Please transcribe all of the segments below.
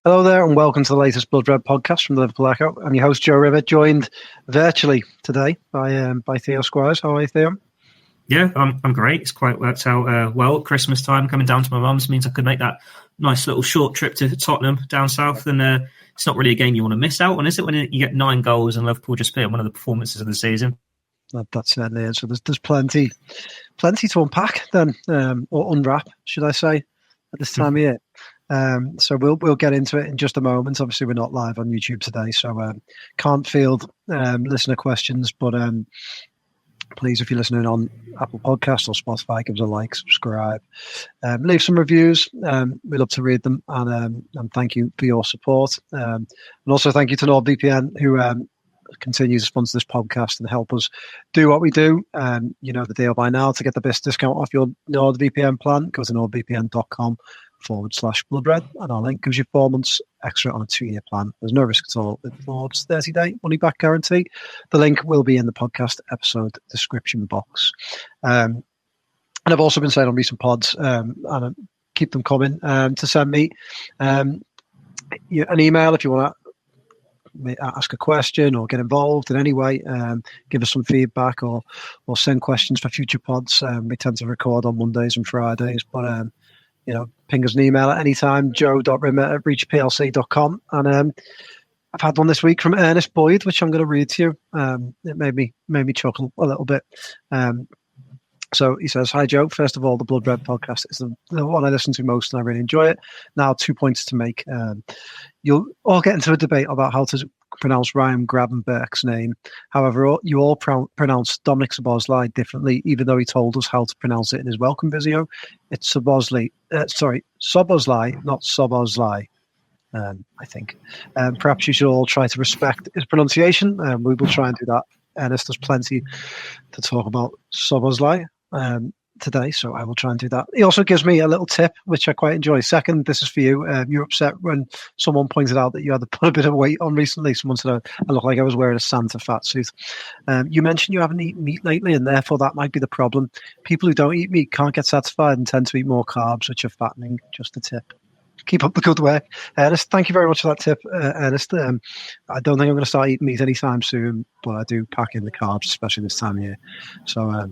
Hello there, and welcome to the latest Blood Red podcast from the Liverpool Echo. I'm your host, Joe River, joined virtually today by Theo Squires. How are you, Theo? Yeah, I'm great. It's quite worked out well. Christmas time, coming down to my mum's means I could make that nice little short trip to Tottenham down south. And it's not really a game you want to miss out on, is it? When you get 9 goals and Liverpool just put in one of the performances of the season. That certainly is. So there's plenty to unpack then, or unwrap, should I say, at this time of year. So we'll get into it in just a moment. Obviously, we're not live on YouTube today, so can't field listener questions. But please, if you're listening on Apple Podcasts or Spotify, give us a like, subscribe, leave some reviews. We'd love to read them, and thank you for your support. And also thank you to NordVPN, who continues to sponsor this podcast and help us do what we do. You know the deal by now. To get the best discount off your NordVPN plan, go to nordvpn.com/bloodred, and our link gives you 4 months extra on a 2-year plan. There's no risk at all with Nord's 30-day money-back guarantee. The link will be in the podcast episode description box. And I've also been saying on recent pods, and keep them coming, to send me an email if you want to ask a question or get involved in any way, give us some feedback or send questions for future pods. We tend to record on Mondays and Fridays, but ping us an email at any time, joe.rimmer@reachplc.com. And I've had one this week from Ernest Boyd, which I'm going to read to you. It made me chuckle a little bit. So he says, "Hi Joe, first of all, the Blood Red podcast is the one I listen to most and I really enjoy it. Now 2 points to make. You'll all get into a debate about how to pronounce Ryan Gravenberch's name. However, you all pronounce Dominic Szoboszlai differently, even though he told us how to pronounce it in his welcome video. It's Szoboszlai, not Szoboszlai, I think. Perhaps you should all try to respect his pronunciation. We will try and do that. Ernest, there's plenty to talk about Szoboszlai today, so I will try and do that. He also gives me a little tip, which I quite enjoy. Second, this is for you. You're upset when someone pointed out that you had to put a bit of weight on recently. Someone said I look like I was wearing a Santa fat suit. You mentioned you haven't eaten meat lately, and therefore that might be the problem. People who don't eat meat can't get satisfied and tend to eat more carbs, which are fattening. Just a tip. Keep up the good work, Ernest. Thank you very much for that tip, Ernest. I don't think I'm going to start eating meat anytime soon, but I do pack in the carbs, especially this time of year. So,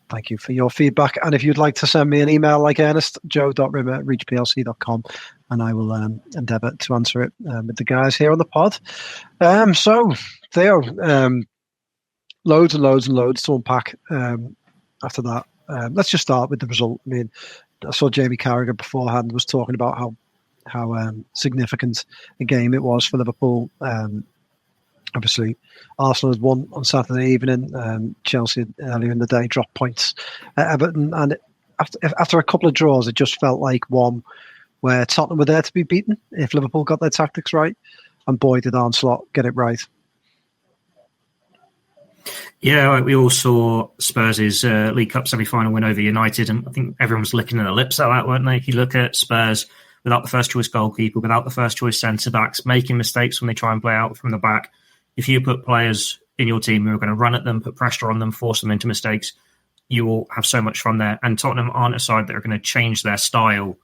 thank you for your feedback. And if you'd like to send me an email like Ernest, joe.rimmer@reachplc.com, and I will endeavour to answer it with the guys here on the pod. So, Theo, loads and loads and loads to unpack after that. Let's just start with the result. I mean, I saw Jamie Carragher beforehand was talking about how significant a game it was for Liverpool. Obviously, Arsenal had won on Saturday evening. Chelsea earlier in the day dropped points at Everton, and after a couple of draws, it just felt like one where Tottenham were there to be beaten if Liverpool got their tactics right, and boy did Arne Slot get it right. Yeah, we all saw Spurs' League Cup semi-final win over United, and I think everyone was licking their lips at that, weren't they? If you look at Spurs without the first-choice goalkeeper, without the first-choice centre-backs, making mistakes when they try and play out from the back, if you put players in your team who are going to run at them, put pressure on them, force them into mistakes, you will have so much from there. And Tottenham aren't a side that are going to change their style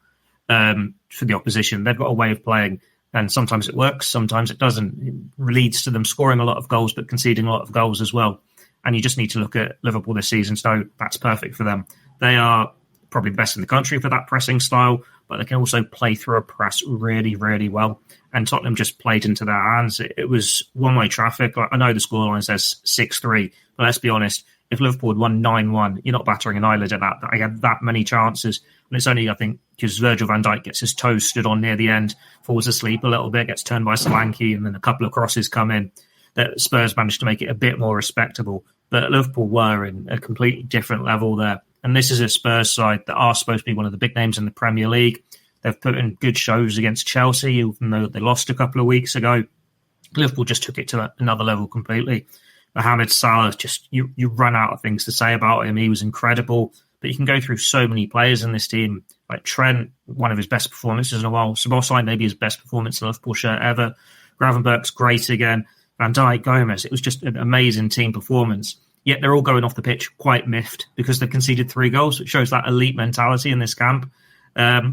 for the opposition. They've got a way of playing, and sometimes it works, sometimes it doesn't. It leads to them scoring a lot of goals, but conceding a lot of goals as well. And you just need to look at Liverpool this season. So that's perfect for them. They are probably the best in the country for that pressing style, but they can also play through a press really, really well. And Tottenham just played into their hands. It was one-way traffic. I know the scoreline says 6-3, but let's be honest, if Liverpool had won 9-1, you're not battering an eyelid at that. I had that many chances. And it's only, I think, because Virgil van Dijk gets his toes stood on near the end, falls asleep a little bit, gets turned by Solanke, and then a couple of crosses come in, that Spurs managed to make it a bit more respectable. But Liverpool were in a completely different level there. And this is a Spurs side that are supposed to be one of the big names in the Premier League. They've put in good shows against Chelsea, even though they lost a couple of weeks ago. Liverpool just took it to another level completely. Mohamed Salah, just you run out of things to say about him. He was incredible. But you can go through so many players in this team. Like Trent, one of his best performances in a while. Szoboszlai, maybe his best performance in a Liverpool shirt ever. Gravenberch's great again. Van Dijk, Gomez. It was just an amazing team performance. Yet they're all going off the pitch quite miffed because they've conceded 3 goals. It shows that elite mentality in this camp.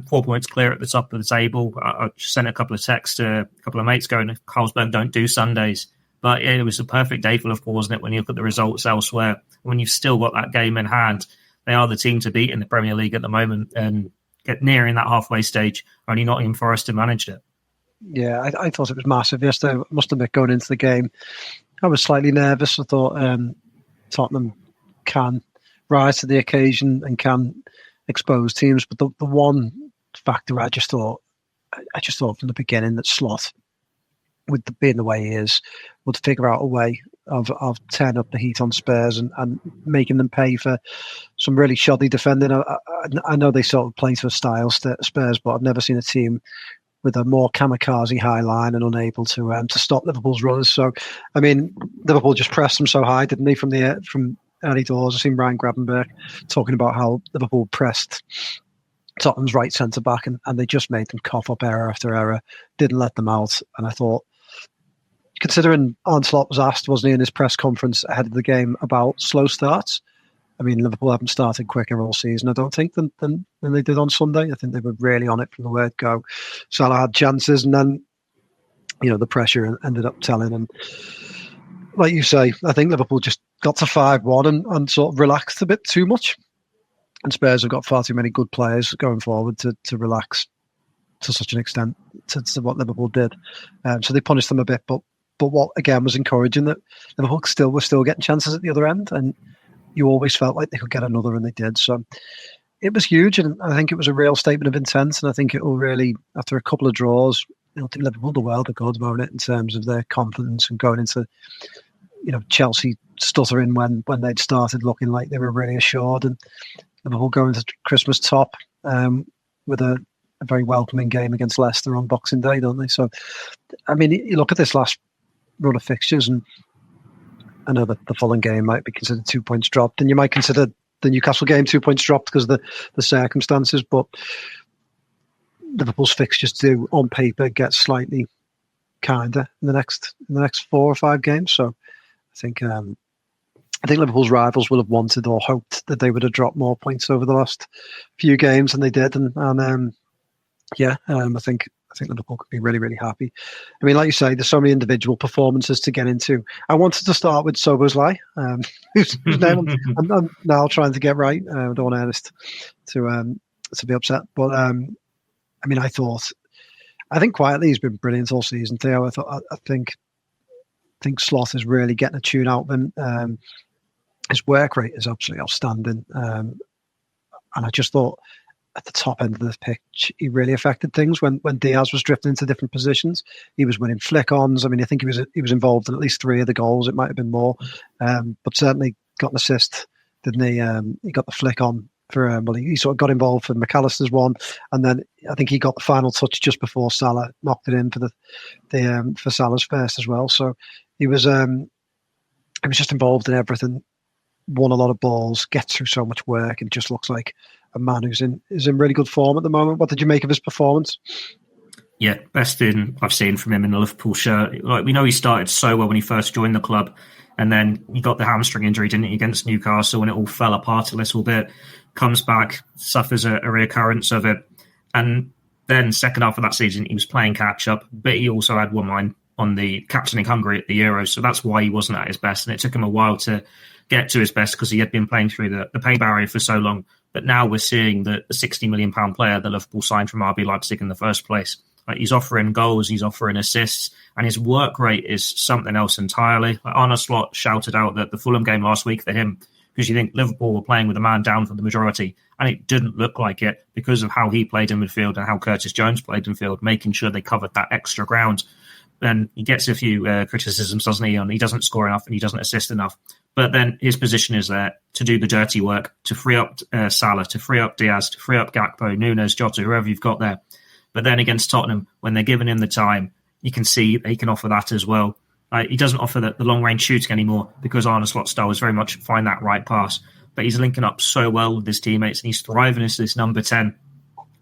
4 points clear at the top of the table. I sent a couple of texts to a couple of mates going, Carlsberg don't do Sundays. But it was a perfect day for Liverpool, wasn't it, when you look at the results elsewhere? When you've still got that game in hand, they are the team to beat in the Premier League at the moment and get nearing that halfway stage. Only Nottingham Forest have managed it. Yeah, I thought it was massive yesterday. I must admit, going into the game, I was slightly nervous. I thought Tottenham can rise to the occasion and can expose teams. But the one factor I just thought from the beginning that Slot, with being the way he is, would figure out a way of turning up the heat on Spurs and making them pay for some really shoddy defending. I know they sort of play to a style, Spurs, but I've never seen a team with a more kamikaze high line and unable to stop Liverpool's runners. So, I mean, Liverpool just pressed them so high, didn't they, from early doors? I've seen Ryan Gravenberch talking about how Liverpool pressed Tottenham's right centre-back and they just made them cough up error after error, didn't let them out. And I thought, considering Arne Slot was asked, wasn't he, in his press conference ahead of the game about slow starts? I mean, Liverpool haven't started quicker all season, I don't think, than they did on Sunday. I think they were really on it from the word go. Salah had chances, and then, the pressure ended up telling. And like you say, I think Liverpool just got to 5-1 and sort of relaxed a bit too much. And Spurs have got far too many good players going forward to relax to such an extent to what Liverpool did. So they punished them a bit, but what again was encouraging, that Liverpool were still getting chances at the other end, and you always felt like they could get another, and they did. So it was huge, and I think it was a real statement of intent. And I think it will really, after a couple of draws, I think Liverpool the world of good about it in terms of their confidence and going into, Chelsea stuttering when they'd started looking like they were really assured, and Liverpool going to Christmas top with a very welcoming game against Leicester on Boxing Day, don't they? So, I mean, you look at this last run of fixtures, and I know that the Fulham game might be considered 2 points dropped, and you might consider the Newcastle game 2 points dropped because of the circumstances, but Liverpool's fixtures do, on paper, get slightly kinder in the next 4 or 5 games. So I think Liverpool's rivals will have wanted or hoped that they would have dropped more points over the last few games than they did, and I think Liverpool could be really, really happy. I mean, like you say, there's so many individual performances to get into. I wanted to start with Soboslai, whose name I'm now trying to get right. I don't want Ernest to be upset. But, I mean, I think quietly he's been brilliant all season, Theo. I think Slot is really getting a tune out of him. His work rate is absolutely outstanding. And I just thought, at the top end of the pitch, he really affected things when Diaz was drifting into different positions. He was winning flick-ons. I mean, I think he was involved in at least 3 of the goals. It might have been more, but certainly got an assist, didn't he? He got the flick-on for he sort of got involved for McAllister's one, and then I think he got the final touch just before Salah knocked it in for Salah's first as well. So he was just involved in everything. Won a lot of balls, gets through so much work, and just looks like a man who's in really good form at the moment. What did you make of his performance? Yeah, best thing I've seen from him in the Liverpool shirt. Like, we know he started so well when he first joined the club, and then he got the hamstring injury, didn't he, against Newcastle, and it all fell apart a little bit. Comes back, suffers a reoccurrence of it, and then second half of that season he was playing catch up, but he also had one mind on the captaining Hungary at the Euros, so that's why he wasn't at his best, and it took him a while to get to his best because he had been playing through the pay barrier for so long. But now we're seeing the £60 million player that Liverpool signed from RB Leipzig in the first place. Like, he's offering goals, he's offering assists, and his work rate is something else entirely. Like, Arne Slot shouted out that the Fulham game last week for him, because you think Liverpool were playing with a man down for the majority, and it didn't look like it because of how he played in midfield and how Curtis Jones played in midfield, making sure they covered that extra ground. And he gets a few criticisms, doesn't he? And he doesn't score enough and he doesn't assist enough. But then his position is there to do the dirty work, to free up Salah, to free up Diaz, to free up Gakpo, Nunes, Jota, whoever you've got there. But then against Tottenham, when they're giving him the time, you can see he can offer that as well. He doesn't offer the long-range shooting anymore because Arne Slot's style is very much find that right pass. But he's linking up so well with his teammates and he's thriving as this number 10.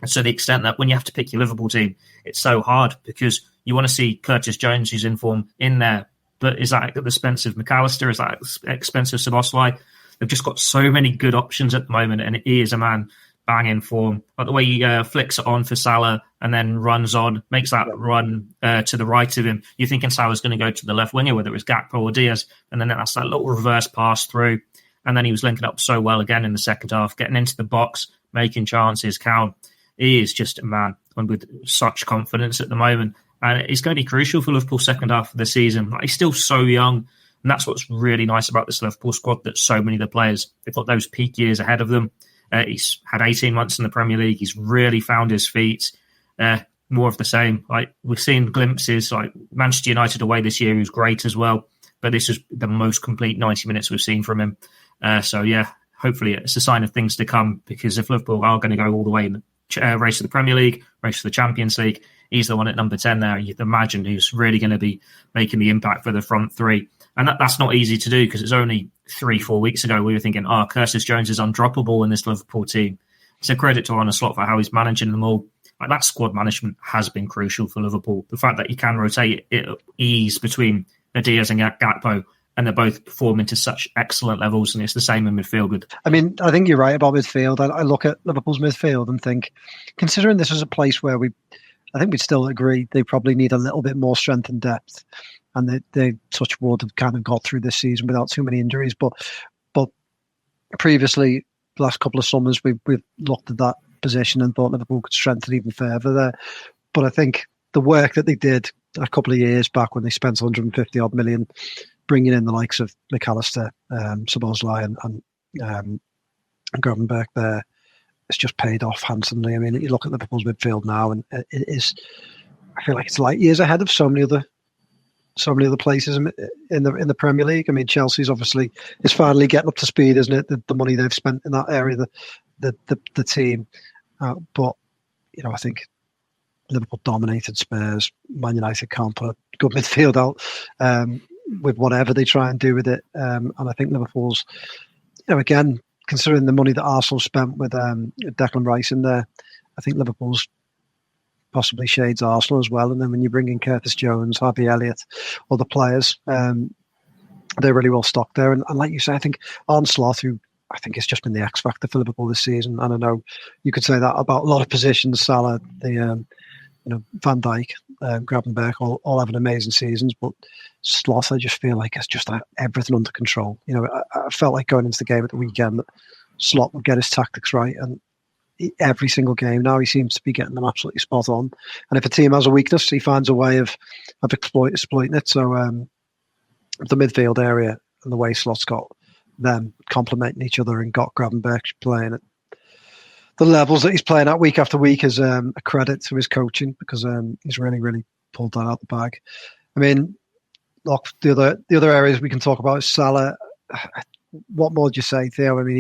And to the extent that when you have to pick your Liverpool team, it's so hard because you want to see Curtis Jones, who's in form, in there. But is that at the expense of McAllister? Is that at the expense of Szoboszlai? They've just got so many good options at the moment, and he is a man banging form. Like the way he flicks it on for Salah and then runs on, makes that run to the right of him. You're thinking Salah's going to go to the left winger, whether it was Gakpo or Diaz, and then that's that little reverse pass through. And then he was linking up so well again in the second half, getting into the box, making chances count. He is just a man and with such confidence at the moment. And it's going to be crucial for Liverpool's second half of the season. Like, he's still so young. And that's what's really nice about this Liverpool squad, that so many of the players, they've got those peak years ahead of them. He's had 18 months in the Premier League. He's really found his feet. More of the same. Like, we've seen glimpses, like Manchester United away this year, he was great as well. But this is the most complete 90 minutes we've seen from him. Hopefully it's a sign of things to come, because if Liverpool are going to go all the way in the race for the Premier League, race for the Champions League, he's the one at number 10 there. You'd imagine who's really going to be making the impact for the front three. And that's not easy to do, because it's only 3-4 weeks ago we were thinking, Curtis Jones is undroppable in this Liverpool team. It's a credit to Arne Slot for how he's managing them all. Like, that squad management has been crucial for Liverpool. The fact that you can rotate it at ease between Diaz and Gakpo, and they're both performing to such excellent levels, and it's the same in midfield. I think you're right about midfield. I look at Liverpool's midfield and think, considering this is a place where I think we'd still agree they probably need a little bit more strength and depth, and they touch wood have kind of got through this season without too many injuries. But previously, the last couple of summers, we've looked at that position and thought Liverpool could strengthen even further there. But I think the work that they did a couple of years back when they spent 150 odd million, bringing in the likes of McAllister, Szoboszlai and Gravenberch there, it's just paid off handsomely. I mean, you look at Liverpool's midfield now, and it is, I feel like it's light years ahead of so many other places in the Premier League. I mean, Chelsea's obviously is finally getting up to speed, isn't it? The money they've spent in that area, the team. But I think Liverpool dominated Spurs. Man United can't put a good midfield out with whatever they try and do with it. And I think Liverpool's, again, considering the money that Arsenal spent with Declan Rice in there, I think Liverpool's possibly shades Arsenal as well. And then when you bring in Curtis Jones, Harvey Elliott, other players, they're really well stocked there. And like you say, I think Arne Slot, who I think has just been the X factor for Liverpool this season. And I know you could say that about a lot of positions. Salah, Van Dijk, Gravenberch, all having amazing seasons, but Slot, I just feel like it's just everything under control. I felt like going into the game at the weekend that Slot would get his tactics right, and every single game now he seems to be getting them absolutely spot on. And if a team has a weakness, he finds a way of exploiting it. So the midfield area and the way Slot's got them complementing each other and got Gravenberch playing at the levels that he's playing at week after week is a credit to his coaching, because he's really, really pulled that out the bag. I mean, look, the other areas we can talk about is Salah. What more would you say, Theo? I mean,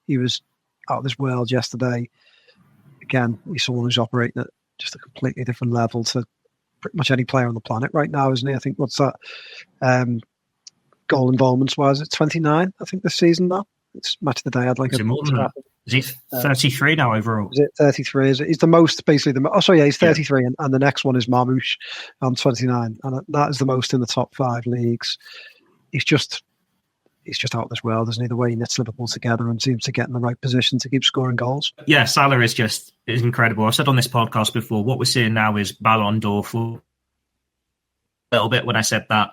he was out of this world yesterday. Again, he's someone who's operating at just a completely different level to pretty much any player on the planet right now, isn't he? I think, what's that? Goal involvements wise, it's 29, I think, this season now. It's match of the day. I'd like it more than that. Is he 33 now overall? Is it 33? He's the most, basically. He's 33, and the next one is Marmoush on 29, and that is the most in the top 5 leagues. He's just out of this world, isn't he? The way he knits Liverpool together and seems to get in the right position to keep scoring goals. Yeah, Salah is incredible. I've said on this podcast before, what we're seeing now is Ballon d'Or for a little bit when I said that,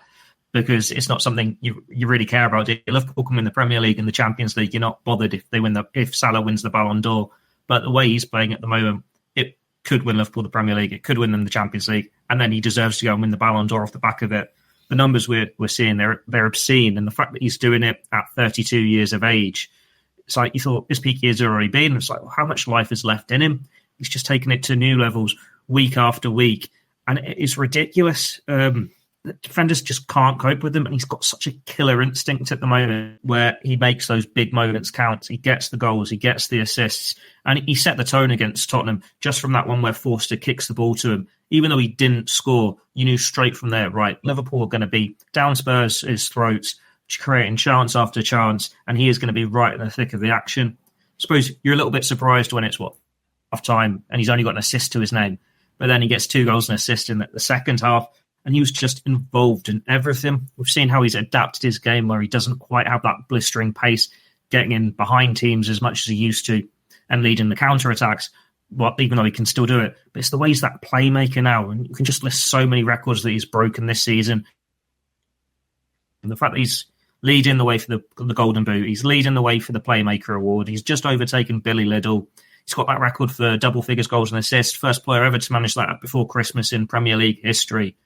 because it's not something you really care about. If Liverpool come in the Premier League and the Champions League, you're not bothered if Salah wins the Ballon d'Or. But the way he's playing at the moment, it could win Liverpool the Premier League, it could win them the Champions League, and then he deserves to go and win the Ballon d'Or off the back of it. The numbers we're seeing, they're obscene, and the fact that he's doing it at 32 years of age, it's like you thought his peak years have already been. It's like, how much life is left in him? He's just taking it to new levels week after week, and it's ridiculous. The defenders just can't cope with him, and he's got such a killer instinct at the moment where he makes those big moments count. He gets the goals, he gets the assists, and he set the tone against Tottenham just from that one where Forster kicks the ball to him. Even though he didn't score, you knew straight from there, right, Liverpool are going to be down Spurs' throats, creating chance after chance, and he is going to be right in the thick of the action. I suppose you're a little bit surprised when it's half time and he's only got an assist to his name, but then he gets 2 goals and assist in the second half. And he was just involved in everything. We've seen how he's adapted his game where he doesn't quite have that blistering pace, getting in behind teams as much as he used to. and leading the counter-attacks, even though he can still do it. But it's the way he's that playmaker now, and you can just list so many records that he's broken this season. And the fact that he's leading the way for the Golden Boot, he's leading the way for the Playmaker Award, he's just overtaken Billy Liddell. He's got that record for double figures goals and assists, first player ever to manage that before Christmas in Premier League history.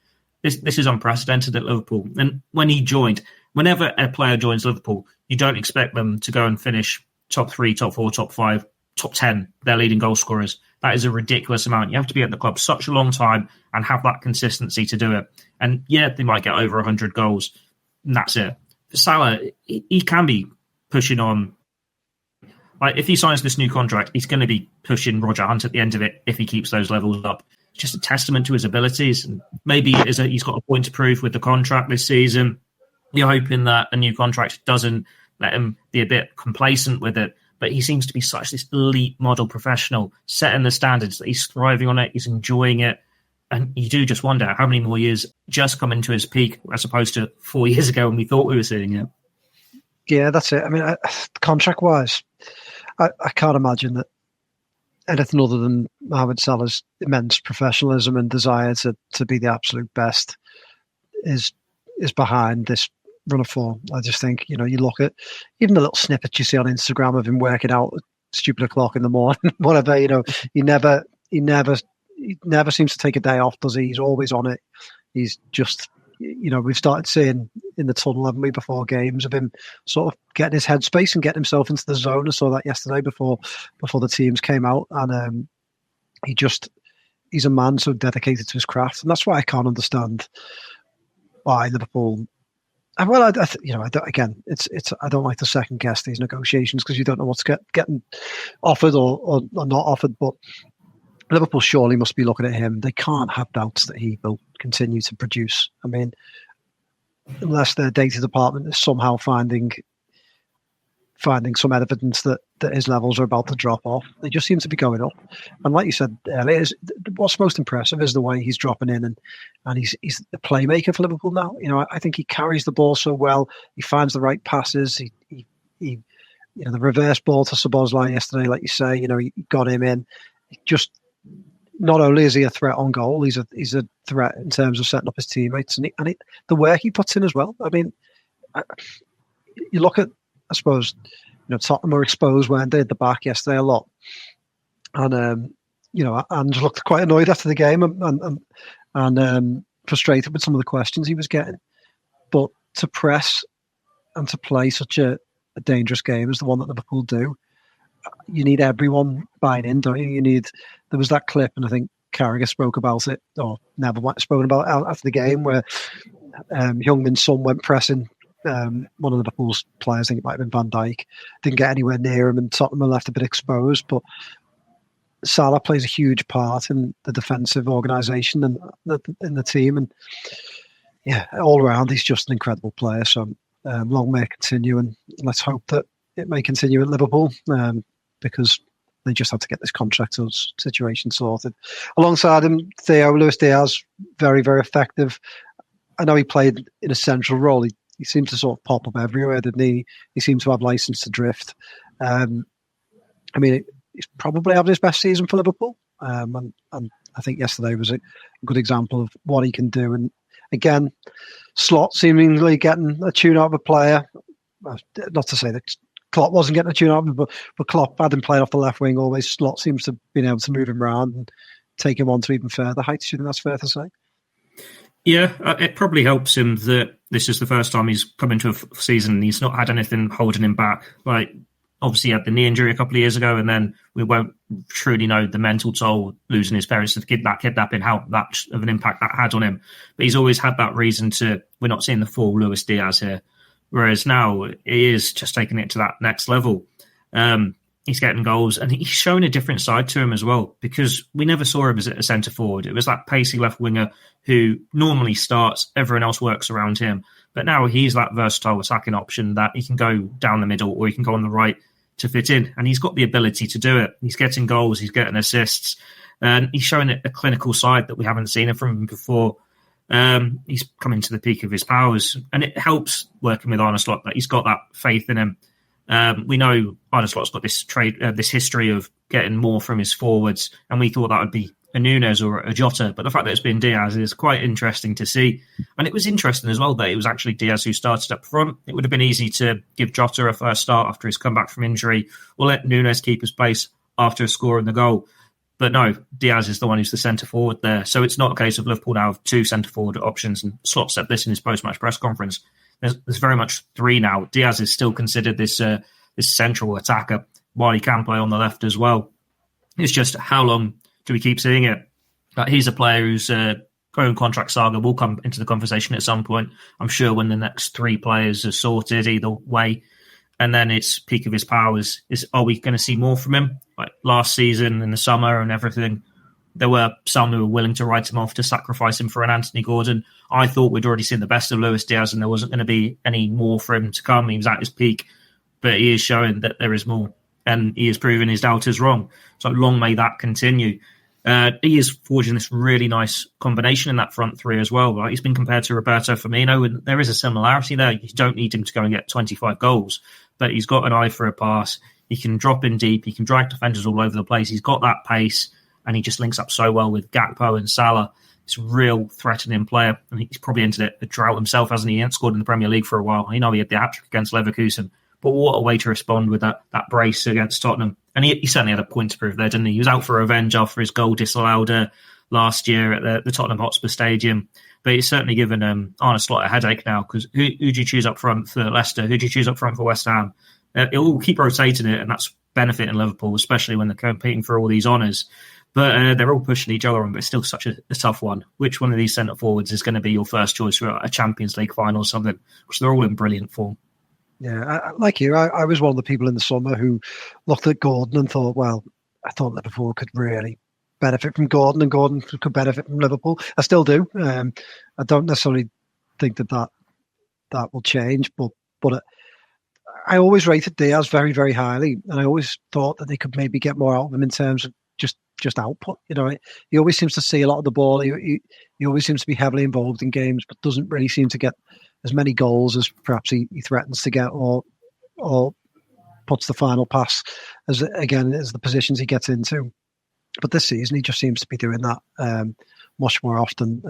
This is unprecedented at Liverpool. And when he joined, whenever a player joins Liverpool, you don't expect them to go and finish top 3, top 4, top 5, top 10, their leading goal scorers. That is a ridiculous amount. You have to be at the club such a long time and have that consistency to do it. And yeah, they might get over 100 goals, and that's it. For Salah, he can be pushing on. Like, if he signs this new contract, he's going to be pushing Roger Hunt at the end of it if he keeps those levels up. It's just a testament to his abilities. And maybe he's got a point to prove with the contract this season. You're hoping that a new contract doesn't let him be a bit complacent with it. But he seems to be such this elite model professional, setting the standards that he's thriving on it, he's enjoying it. And you do just wonder how many more years just come into his peak as opposed to 4 years ago when we thought we were seeing it. Yeah, that's it. I mean, contract-wise, I can't imagine that anything other than Mohamed Salah's immense professionalism and desire to be the absolute best is behind this run of form. I just think, you look at even the little snippets you see on Instagram of him working out at stupid o'clock in the morning, whatever, he never seems to take a day off, does he? He's always on it. He's just, we've started seeing in the tunnel, haven't we, before games, of him sort of getting his headspace and getting himself into the zone. I saw that yesterday before the teams came out, and he's a man so dedicated to his craft, and that's why I can't understand why Liverpool. Well, I don't like to second guess these negotiations because you don't know what's getting offered or not offered. But Liverpool surely must be looking at him. They can't have doubts that he will continue to produce. I mean, unless their data department is somehow finding some evidence that his levels are about to drop off. They just seem to be going up. And like you said earlier, what's most impressive is the way he's dropping in, and he's the playmaker for Liverpool now. I think he carries the ball so well. He finds the right passes. He the reverse ball to Szoboszlai yesterday, like you say, he got him in. Just not only is he a threat on goal, he's a threat in terms of setting up his teammates and the work he puts in as well. I mean, you look at, I suppose, Tottenham were exposed, weren't they, at the back yesterday a lot, and Ange looked quite annoyed after the game and frustrated with some of the questions he was getting. But to press and to play such a dangerous game as the one that Liverpool do, you need everyone buying in, don't you? There was that clip, and I think Carragher spoke about it, or never spoken about it after the game, where Heung-min Son went pressing one of Liverpool's players, I think it might have been Van Dijk, didn't get anywhere near him, and Tottenham were left a bit exposed. But Salah plays a huge part in the defensive organisation and in the team, and yeah, all around he's just an incredible player. So long may it continue, and let's hope that it may continue at Liverpool, because they just have to get this contract situation sorted. Alongside him, Theo, Luis Diaz, very, very effective. I know he played in a central role. He seemed to sort of pop up everywhere, didn't he? He seemed to have license to drift. I mean, he's probably having his best season for Liverpool. And I think yesterday was a good example of what he can do. And again, Slot seemingly getting a tune out of a player. Not to say that Klopp wasn't getting a tune out of him, but Klopp had him playing off the left wing always. Slot seems to have been able to move him around and take him on to even further heights. Do you think that's fair to say? Yeah, it probably helps him that this is the first time he's come into a season and he's not had anything holding him back. Like, obviously he had the knee injury a couple of years ago, and then we won't truly know the mental toll losing his parents to that kidnapping, how much of an impact that had on him. But he's always had that reason we're not seeing the full Luis Diaz here. Whereas now he is just taking it to that next level. He's getting goals, and he's showing a different side to him as well, because we never saw him as a centre forward. It was that pacey left winger who normally starts, everyone else works around him. But now he's that versatile attacking option that he can go down the middle or he can go on the right to fit in. And he's got the ability to do it. He's getting goals, he's getting assists, and he's showing a clinical side that we haven't seen from him before. He's coming to the peak of his powers, and it helps working with Arne Slot that he's got that faith in him. We know Arne Slot's got this history of getting more from his forwards, and we thought that would be a Nunes or a Jota, but the fact that it's been Diaz is quite interesting to see. And it was interesting as well that it was actually Diaz who started up front. It would have been easy to give Jota a first start after his comeback from injury, or let Nunes keep his place after scoring the goal. But no, Diaz is the one who's the centre forward there. So it's not a case of Liverpool now have two centre forward options, and Slot said this in his post-match press conference. There's very much three now. Diaz is still considered this central attacker, while he can play on the left as well. It's just how long do we keep seeing it? He's a player whose own contract saga will come into the conversation at some point. I'm sure when the next three players are sorted either way, and then it's peak of his powers. Are we going to see more from him? Like last season in the summer and everything, there were some who were willing to write him off to sacrifice him for an Anthony Gordon. I thought we'd already seen the best of Luis Diaz and there wasn't going to be any more for him to come. He was at his peak, but he is showing that there is more, and he has proven his doubters wrong. So long may that continue. He is forging this really nice combination in that front three as well. Right? He's been compared to Roberto Firmino, and there is a similarity there. You don't need him to go and get 25 goals, but he's got an eye for a pass. He can drop in deep. He can drag defenders all over the place. He's got that pace, and he just links up so well with Gakpo and Salah. He's a real threatening player, and he's probably entered a drought himself, hasn't he? He hasn't scored in the Premier League for a while. I know he had the hat-trick against Leverkusen, but what a way to respond with that brace against Tottenham. And he certainly had a point to prove there, didn't he? He was out for revenge after his goal disallowed last year at the Tottenham Hotspur Stadium. But he's certainly given Arne Slot a headache now, because who do you choose up front for Leicester? Who do you choose up front for West Ham? It will keep rotating it, and that's benefiting Liverpool, especially when they're competing for all these honours. But they're all pushing each other on, but it's still such a tough one. Which one of these centre-forwards is going to be your first choice for a Champions League final or something? Because they're all in brilliant form. Yeah, like you, I was one of the people in the summer who looked at Gordon and thought, well, I thought Liverpool could really benefit from Gordon, and Gordon could benefit from Liverpool. I still do. I don't necessarily think that will change, but I always rated Diaz very, very highly, and I always thought that they could maybe get more out of him in terms of just output. You know, he always seems to see a lot of the ball. He always seems to be heavily involved in games, but doesn't really seem to get as many goals as perhaps he threatens to get, or puts the final pass as the positions he gets into. But this season, he just seems to be doing that much more often.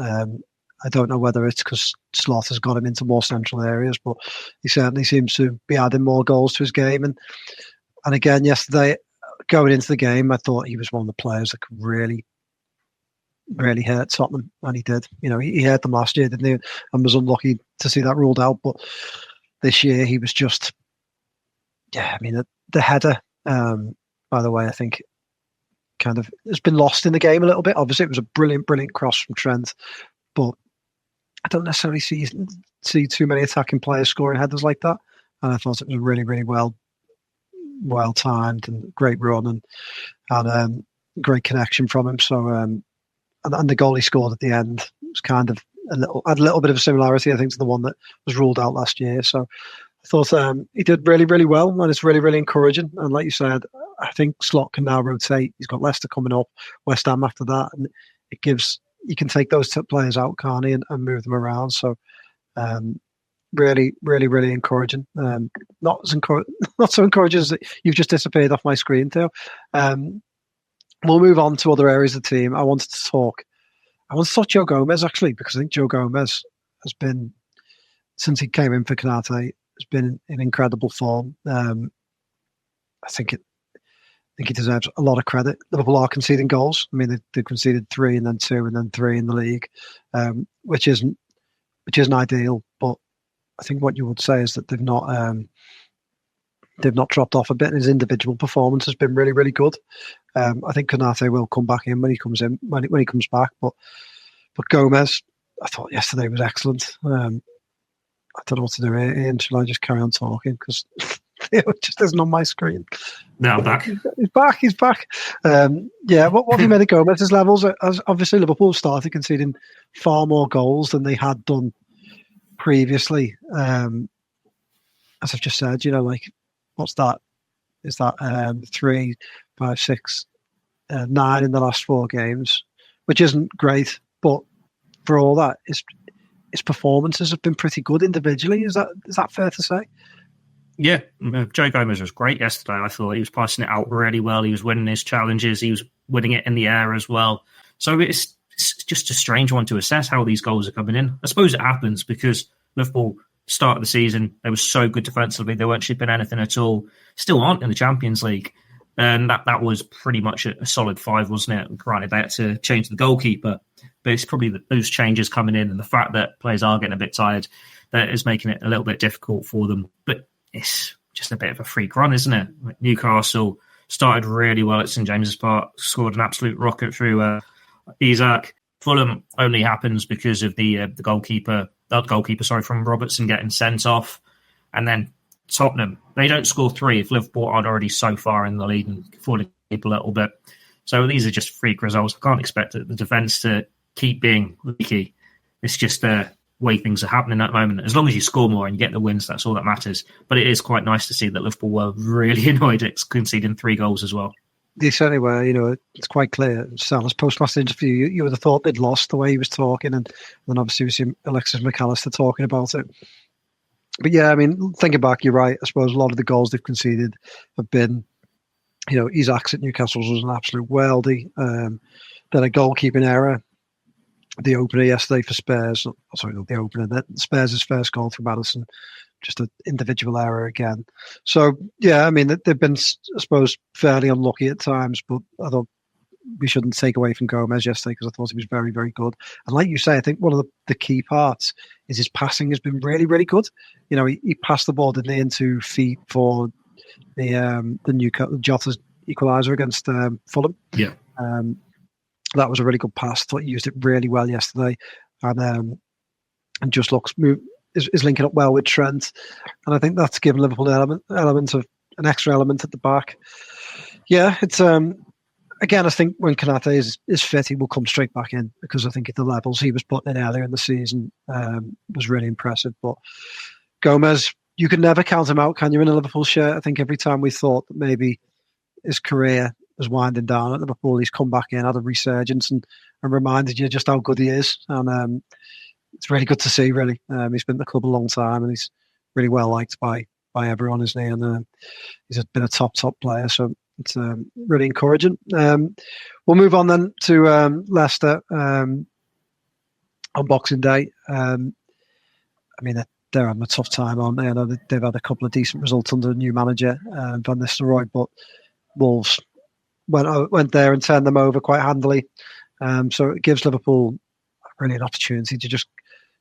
I don't know whether it's because Slot has got him into more central areas, but he certainly seems to be adding more goals to his game. And again, yesterday, going into the game, I thought he was one of the players that could really, really hurt Tottenham, and he did. You know, he hurt them last year, didn't he? And was unlucky to see that ruled out. But this year, he was just, I mean, the header, by the way, I think kind of has been lost in the game a little bit. Obviously, it was a brilliant, brilliant cross from Trent, but I don't necessarily see too many attacking players scoring headers like that. And I thought it was really, really well timed and great run and great connection from him. So and the goal he scored at the end was kind of had a little bit of a similarity, I think, to the one that was ruled out last year. So I thought he did really, really well, and it's really, really encouraging. And like you said, I think Slot can now rotate. He's got Leicester coming up, West Ham after that, and it gives, you can take those players out, can't he, and move them around. So really, really, really encouraging. Not so encouraging as you've just disappeared off my screen, Theo. We'll move on to other areas of the team. I wanted to talk Joe Gomez, actually, because I think Joe Gomez has been, since he came in for Konate, has been in incredible form. I think he deserves a lot of credit. Liverpool are conceding goals. I mean, they've conceded 3 and then 2 and then 3 in the league, which isn't ideal. But I think what you would say is that they've not dropped off a bit. His individual performance has been really, really good. I think Konate will come back in when he comes back. But Gomez, I thought yesterday was excellent. I don't know what to do here, Ian. Shall I just carry on talking? Because it just isn't on my screen. Now back. He's back. What have you made of Gomez's levels? As obviously Liverpool started conceding far more goals than they had done previously. As I've just said, like, what's that? Is that 3, 5, 6, 9 in the last 4 games, which isn't great, but for all that, his performances have been pretty good individually. Is that fair to say? Yeah, Joe Gomez was great yesterday. I thought he was passing it out really well. He was winning his challenges. He was winning it in the air as well. So it's just a strange one to assess how these goals are coming in. I suppose it happens because Liverpool start of the season, they were so good defensively. They weren't shipping anything at all. Still aren't in the Champions League. And that was pretty much a solid 5, wasn't it? Granted, they had to change the goalkeeper. But it's probably those changes coming in and the fact that players are getting a bit tired that is making it a little bit difficult for them. But it's just a bit of a freak run, isn't it? Like Newcastle started really well at St James's Park, scored an absolute rocket through Isak. Fulham only happens because of the goalkeeper from Robertson getting sent off. And then Tottenham, they don't score 3 if Liverpool aren't already so far in the lead and falling a little bit. So these are just freak results. I can't expect the defence to keep being leaky. It's just the way things are happening at the moment. As long as you score more and you get the wins, that's all that matters. But it is quite nice to see that Liverpool were really annoyed at conceding 3 goals as well. They certainly were. It's quite clear. Salah's post-match interview, you would have thought they'd lost the way he was talking, and then obviously we see Alexis McAllister talking about it. But yeah, I mean, thinking back, you're right. I suppose a lot of the goals they've conceded have been, Isak's at Newcastle was an absolute worldie. Then a goalkeeping error. The opener yesterday for Spurs. Sorry, not the opener. Spurs' first goal for Maddison. Just an individual error again. So, yeah, I mean, they've been, I suppose, fairly unlucky at times, but I thought we shouldn't take away from Gomez yesterday because I thought he was very, very good. And like you say, I think one of the key parts is his passing has been really, really good. He passed the ball, didn't he, into feet for the Newcastle Jota's equaliser against Fulham. Yeah. That was a really good pass. I thought he used it really well yesterday. And just looks is linking up well with Trent, and I think that's given Liverpool an extra element at the back. Yeah, it's again. I think when Konate is fit, he will come straight back in because I think at the levels he was putting in earlier in the season was really impressive. But Gomez, you can never count him out, can you? In a Liverpool shirt, I think every time we thought that maybe his career was winding down at Liverpool, he's come back in, had a resurgence, and reminded you just how good he is. And it's really good to see, really. He's been at the club a long time and he's really well liked by everyone, isn't he? And he's been a top player, so it's really encouraging. We'll move on then to Leicester on Boxing Day. I mean, they're having a tough time, aren't they? I know they've had a couple of decent results under a new manager, Van Nistelrooy, but Wolves went there and turned them over quite handily. So it gives Liverpool really an opportunity to just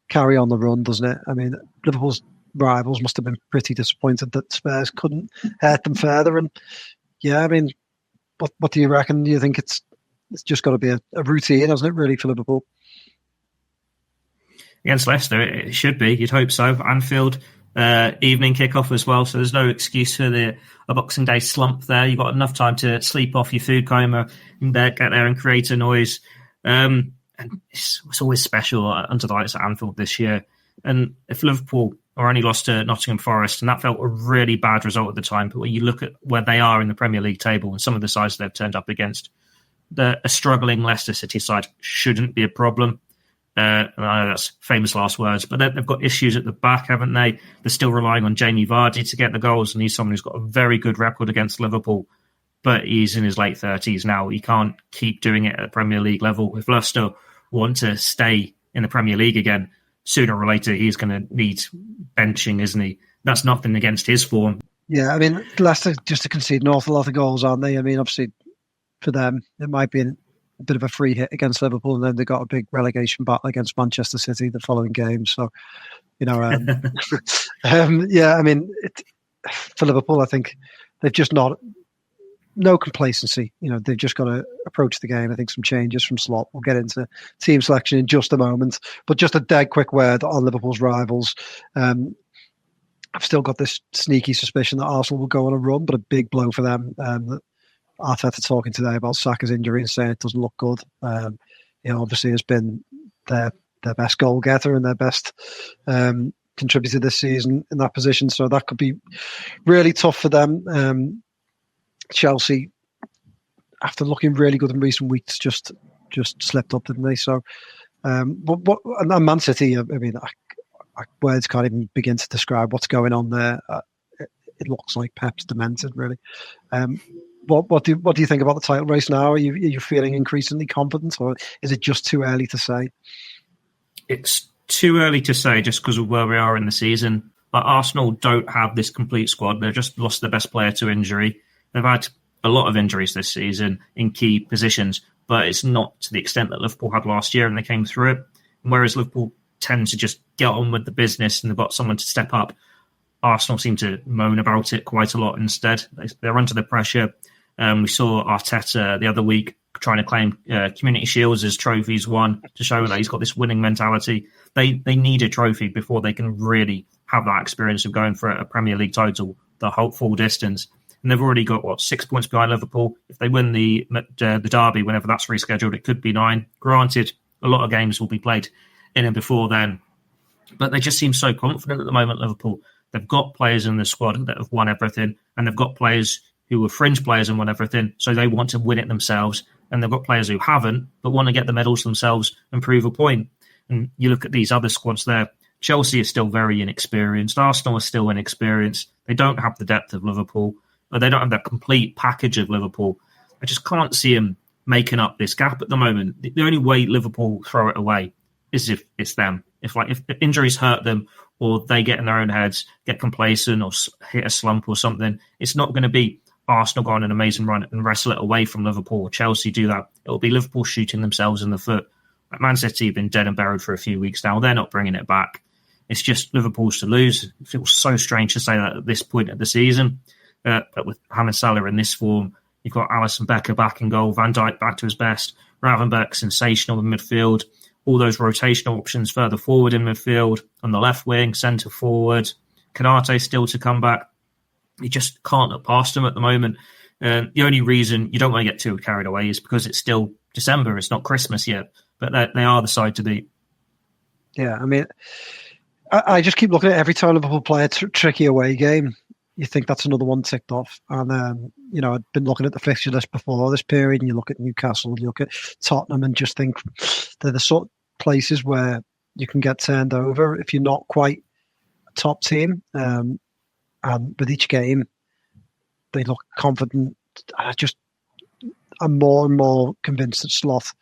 carry on the run, doesn't it? I mean, Liverpool's rivals must have been pretty disappointed that Spurs couldn't hurt them further. And yeah, I mean, what do you reckon? Do you think it's just got to be a routine, hasn't it, really, for Liverpool? Against Leicester, it should be. You'd hope so. Anfield, evening kickoff as well, so there's no excuse for a Boxing Day slump there. You've got enough time to sleep off your food coma and get there and create a noise. And it's always special under the lights at Anfield this year. And if Liverpool are only lost to Nottingham Forest, and that felt a really bad result at the time, but when you look at where they are in the Premier League table and some of the sides they've turned up against, a struggling Leicester City side shouldn't be a problem. I know that's famous last words, but they've got issues at the back, haven't they? They're still relying on Jamie Vardy to get the goals, and he's someone who's got a very good record against Liverpool, but he's in his late 30s now. He can't keep doing it at the Premier League level. If Leicester want to stay in the Premier League again, sooner or later he's going to need benching, isn't he? That's nothing against his form. Yeah, I mean, Leicester just to concede an awful lot of goals, aren't they? I mean, obviously for them it might be a bit of a free hit against Liverpool, and then they got a big relegation battle against Manchester City the following game. So, yeah, I mean, for Liverpool, I think they've just no complacency. They've just got to approach the game. I think some changes from Slot. We'll get into team selection in just a moment, but just a dead quick word on Liverpool's rivals. I've still got this sneaky suspicion that Arsenal will go on a run, but a big blow for them. Arteta talking today about Saka's injury and saying it doesn't look good. Obviously has been their best goal getter and their best contributor this season in that position. So that could be really tough for them. Chelsea, after looking really good in recent weeks, just slipped up, didn't they? So, and Man City, I mean, words can't even begin to describe what's going on there. it looks like Pep's demented, really. What do you think about the title race now? Are you feeling increasingly confident, or is it just too early to say? It's too early to say just because of where we are in the season. But Arsenal don't have this complete squad. They've just lost their best player to injury. They've had a lot of injuries this season in key positions, but it's not to the extent that Liverpool had last year and they came through it. And whereas Liverpool tend to just get on with the business and they've got someone to step up, Arsenal seem to moan about it quite a lot instead. They're under the pressure. We saw Arteta the other week trying to claim Community Shields as trophies won to show that he's got this winning mentality. They need a trophy before they can really have that experience of going for a Premier League title, the whole full distance. And they've already got, 6 points behind Liverpool. If they win the derby, whenever that's rescheduled, it could be 9. Granted, a lot of games will be played in and before then. But they just seem so confident at the moment, Liverpool. They've got players in the squad that have won everything, and they've got players who were fringe players and won everything, so they want to win it themselves. And they've got players who haven't, but want to get the medals themselves and prove a point. And you look at these other squads there, Chelsea is still very inexperienced. Arsenal is still inexperienced. They don't have the depth of Liverpool, or they don't have the complete package of Liverpool. I just can't see them making up this gap at the moment. The only way Liverpool throw it away is if it's them. If injuries hurt them, or they get in their own heads, get complacent, or hit a slump or something, it's not going to be Arsenal go on an amazing run and wrestle it away from Liverpool, or Chelsea do that. It'll be Liverpool shooting themselves in the foot. Man City have been dead and buried for a few weeks now. They're not bringing it back. It's just Liverpool's to lose. It feels so strange to say that at this point of the season. But with Mohamed Salah in this form, you've got Alisson Becker back in goal, Van Dijk back to his best, Gravenberch sensational in midfield, all those rotational options further forward in midfield, on the left wing, centre forward, Konate still to come back. You just can't look past them at the moment. The only reason you don't want to get too carried away is because it's still December. It's not Christmas yet, but they are the side to beat. Yeah, I mean, I just keep looking at every time Liverpool play a tricky away game. You think that's another one ticked off. And, I'd been looking at the fixture list before this period, and you look at Newcastle, you look at Tottenham, and just think they're the sort of places where you can get turned over if you're not quite a top team. And with each game, they look confident. I'm more and more convinced that Sloth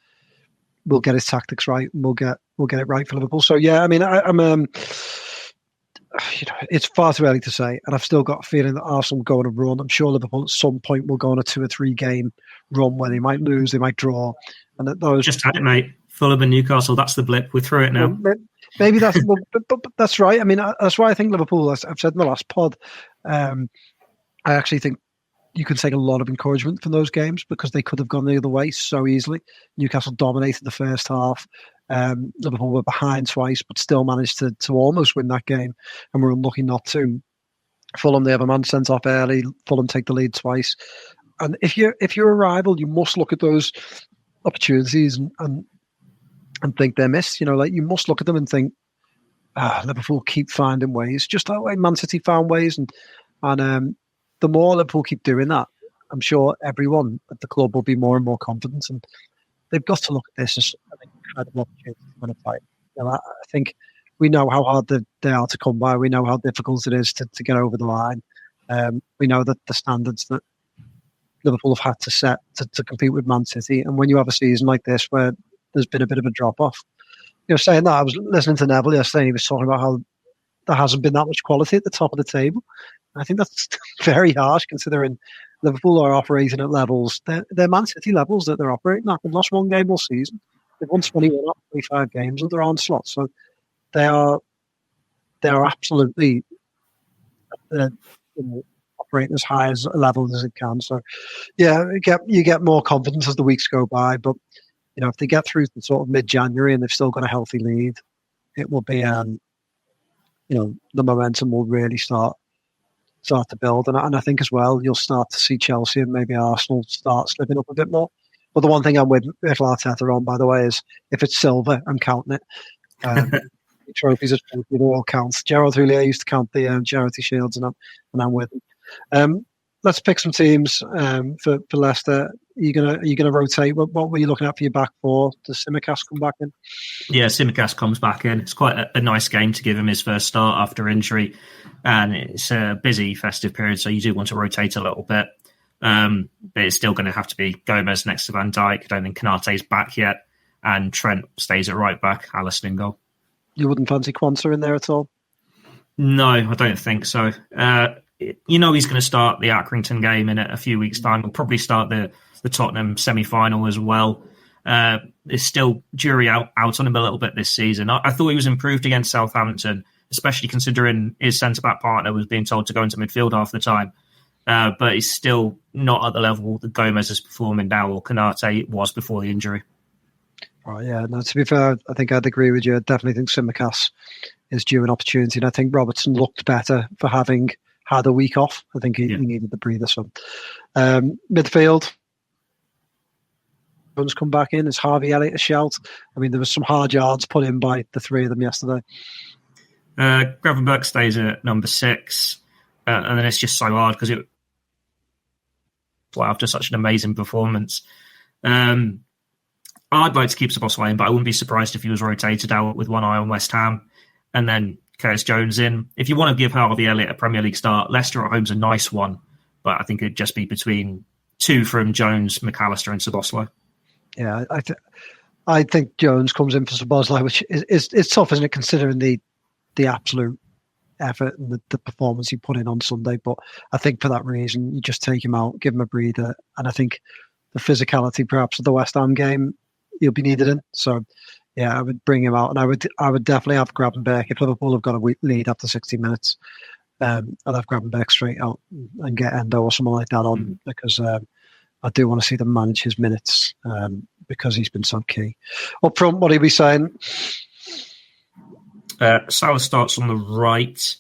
will get his tactics right, and we'll get it right for Liverpool. So yeah, I mean, I'm it's far too early to say, and I've still got a feeling that Arsenal will go on a run. I'm sure Liverpool at some point will go on a 2 or 3 game run where they might lose, they might draw, and that those just had it, mate. Fulham and Newcastle, that's the blip. We're through it now. Maybe that's, but that's right. I mean, that's why I think Liverpool, as I've said in the last pod, I actually think you can take a lot of encouragement from those games because they could have gone the other way so easily. Newcastle dominated the first half. Liverpool were behind twice, but still managed to almost win that game, and were unlucky not to. Fulham, they have a man sent off early. Fulham take the lead twice, and if you're a rival, you must look at those opportunities and think they're missed. You must look at them and think, Liverpool keep finding ways, just that way Man City found ways, and the more Liverpool keep doing that, I'm sure everyone at the club will be more and more confident, and they've got to look at this as an incredible opportunity to win a fight. I think we know how hard they are to come by. We know how difficult it is to get over the line. We know that the standards that Liverpool have had to set to compete with Man City, and when you have a season like this where there's been a bit of a drop-off. Saying that, I was listening to Neville yesterday, and he was talking about how there hasn't been that much quality at the top of the table. I think that's very harsh, considering Liverpool are operating at levels. They're Man City levels that they're operating at. They've lost one game all season. They've won 21 out of 25 games, and they're on slot. So they are absolutely operating as high as a level as it can. So yeah, you get more confidence as the weeks go by. But if they get through to sort of mid-January and they've still got a healthy lead, it will be the momentum will really start to build, and I think as well you'll start to see Chelsea and maybe Arsenal start slipping up a bit more. But the one thing I'm with Arteta on, by the way, is if it's silver, I'm counting it. Trophies are trophies, they all count. Gerard Houllier used to count the charity shields, and I'm with him. Let's pick some teams for Leicester. Are you gonna rotate? What were you looking at for your back four? Does Simicast come back in? Yeah, Simicast comes back in. It's quite a nice game to give him his first start after injury, and it's a busy festive period, so you do want to rotate a little bit. But it's still going to have to be Gomez next to Van Dijk. I don't think Konate's back yet, and Trent stays at right back. Alisson in goal. You wouldn't fancy Quansah in there at all? No, I don't think so. He's going to start the Accrington game in a few weeks' time. He'll probably start the Tottenham semi-final as well. There's still jury out on him a little bit this season. I thought he was improved against Southampton, especially considering his centre-back partner was being told to go into midfield half the time. But he's still not at the level that Gomez is performing now or Konate was before the injury. Right, yeah. No, to be fair, I think I'd agree with you. I definitely think Simicast is due an opportunity, and I think Robertson looked better for having had a week off. I think he needed the breather. So, midfield, Jones come back in. Is Harvey Elliott a shout? I mean, there was some hard yards put in by the three of them yesterday. Gravenberch stays at number 6, and then it's just so hard because after such an amazing performance. I'd like to keep Szoboszlai in, but I wouldn't be surprised if he was rotated out with one eye on West Ham, and then Curtis Jones in. If you want to give Harvey Elliott a Premier League start, Leicester at home's a nice one, but I think it'd just be between 2 from Jones, McAllister, and Szoboszlai. Yeah, I think Jones comes in for Szoboszlai, which is tough, isn't it, considering the absolute effort and the performance he put in on Sunday. But I think for that reason, you just take him out, give him a breather, and I think the physicality perhaps of the West Ham game he'll be needed in. So yeah, I would bring him out, and I would definitely have Gravenberch if Liverpool have got a lead after 60 minutes. I'd have Gravenberch straight out and get Endo or someone like that on because I do want to see them manage his minutes because he's been so key. Up front, what are we saying? Salah starts on the right.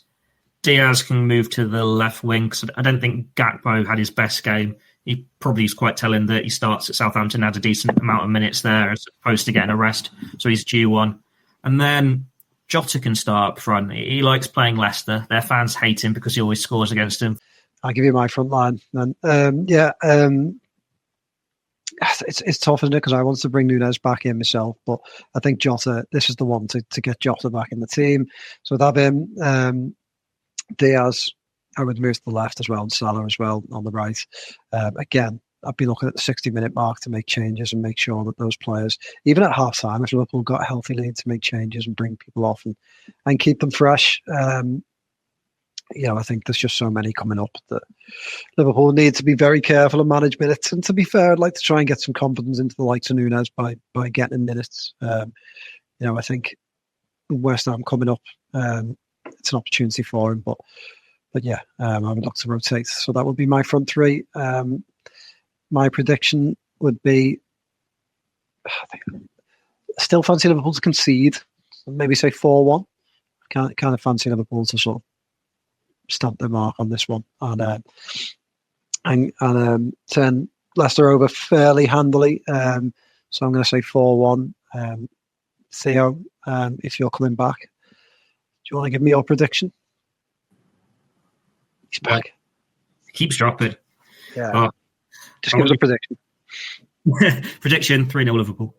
Diaz can move to the left wing because I don't think Gakpo had his best game. He probably is quite telling that he starts at Southampton, had a decent amount of minutes there as opposed to getting a rest, so he's due one. And then Jota can start up front. He likes playing Leicester. Their fans hate him because he always scores against him. I'll give you my front line then. It's tough, isn't it? Because I want to bring Núñez back in myself, but I think Jota, this is the one to get Jota back in the team. So with him, Diaz, I would move to the left as well, and Salah as well on the right. Again, I'd be looking at the 60-minute mark to make changes and make sure that those players, even at half-time, if Liverpool got a healthy lead, to make changes and bring people off and keep them fresh. I think there's just so many coming up that Liverpool need to be very careful and manage minutes. And to be fair, I'd like to try and get some confidence into the likes of Núñez by getting minutes. I think West Ham coming up, it's an opportunity for him, but yeah, I would like to rotate. So that would be my front three. My prediction would be, I still fancy Liverpool to concede. Maybe say 4-1. Kind of fancy Liverpool to sort of stamp their mark on this one and turn Leicester over fairly handily. So I'm going to say 4-1. Theo, if you're coming back, do you want to give me your prediction? He's back. He keeps dropping. Yeah. Just give us a prediction. Prediction 3-0 Liverpool.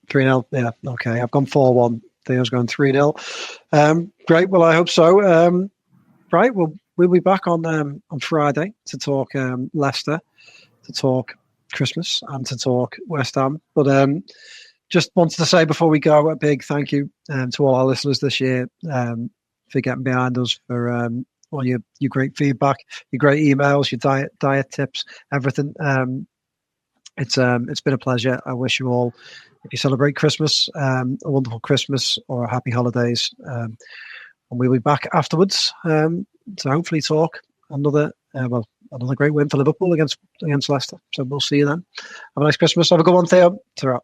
3-0, yeah. Okay, I've gone 4-1. Theo's going 3-0. Great, well, I hope so. Right, we'll be back on Friday to talk Leicester, to talk Christmas, and to talk West Ham. But just wanted to say before we go, a big thank you to all our listeners this year for getting behind us, for all your great feedback, your great emails, your diet tips, everything. It's been a pleasure. I wish you all, if you celebrate Christmas, a wonderful Christmas or a happy holidays. And we'll be back afterwards to hopefully talk another great win for Liverpool against Leicester. So we'll see you then. Have a nice Christmas. Have a good one, Theo. Ta-ra.